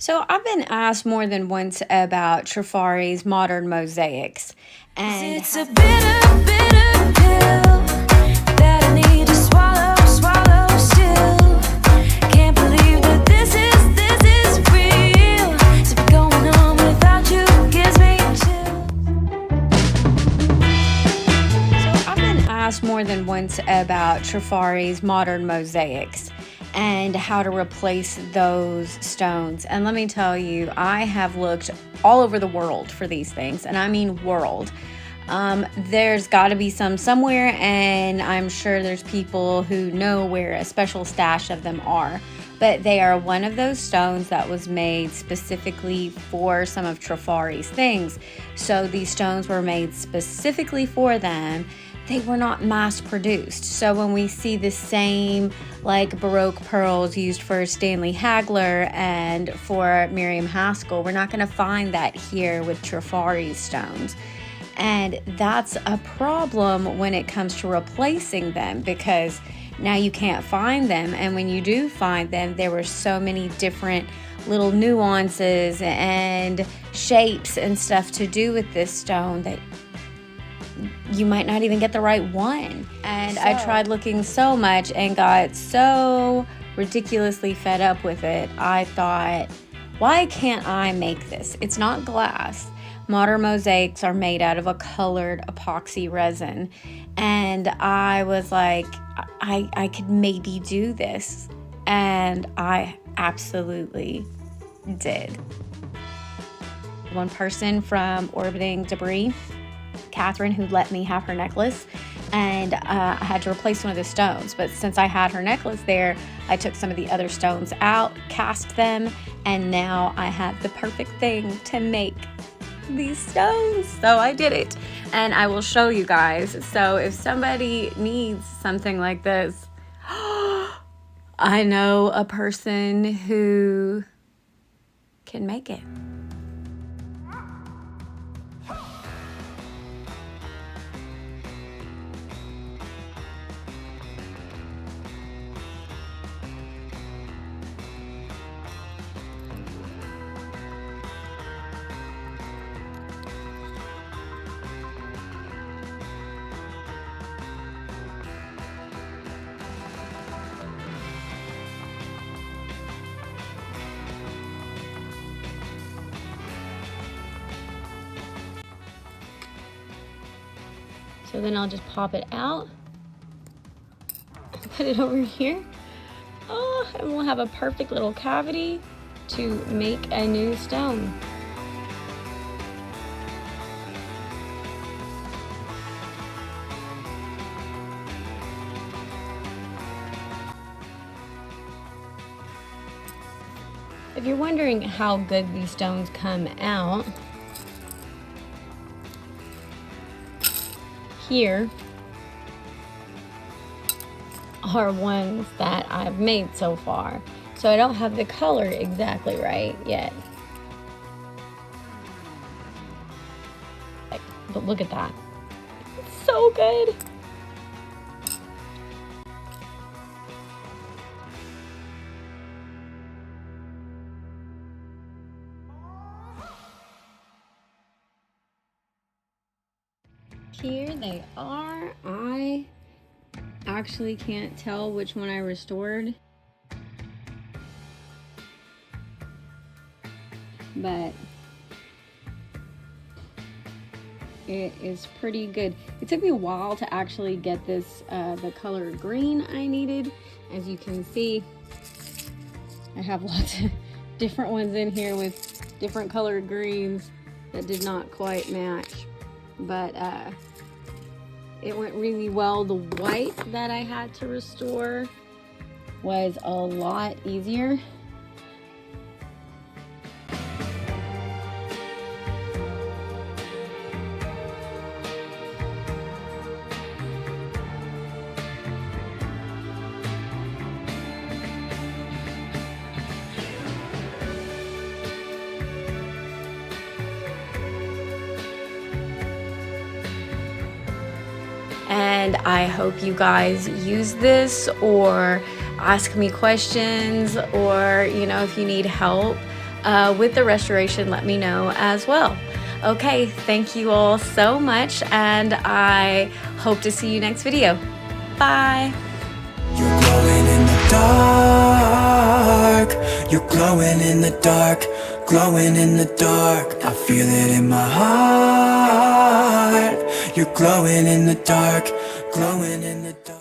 So I've been asked more than once about Trifari's Modern Mosaics, and It's a bitter pill that I need to swallow still. Can't believe that this is real. So going on without you gives me chills. so I've been asked more than once about Trifari's Modern Mosaics and how to replace those stones. And let me tell you, I have looked all over the world for these things, and I mean world. There's got to be some somewhere, and I'm sure there's people who know where a special stash of them are. But they are one of those stones that was made specifically for some of Trifari's things. So these stones were made specifically for them. They were not mass produced. So when we see the same like Baroque pearls used for Stanley Hagler and for Miriam Haskell, we're not going to find that here with Trifari stones. And that's a problem when it comes to replacing them, because now you can't find them. And when you do find them, there were so many different little nuances and shapes and stuff to do with this stone that you might not even get the right one. And I tried looking so much and got so ridiculously fed up with it. I thought, why can't I make this? It's not glass. Modern mosaics are made out of a colored epoxy resin. And I was like, I could maybe do this. And I absolutely did. One person from Orbiting Debris, Catherine, who let me have her necklace, and I had to replace one of the stones. But since I had her necklace there, I took some of the other stones out, cast them, and now I have the perfect thing to make these stones. So I did it, and I will show you guys. So if somebody needs something like this, I know a person who can make it. So then I'll just pop it out, put it over here, and we'll have a perfect little cavity to make a new stone. If you're wondering how good these stones come out, here are ones that I've made so far. So I don't have the color exactly right yet. But look at that. It's so good. Here they are. I actually can't tell which one I restored, but it is pretty good. It took me a while to actually get this the color green I needed. As you can see, I have lots of different ones in here with different colored greens that did not quite match, but it went really well. The white that I had to restore was a lot easier. And I hope you guys use this or ask me questions, or if you need help with the restoration, let me know as well. Okay, thank you all so much, and I hope to see you next video. Bye. You're glowing in the dark. You're glowing in the dark. Glowing in the dark. I feel it in my heart. You're glowing in the dark. Glowing in the dark.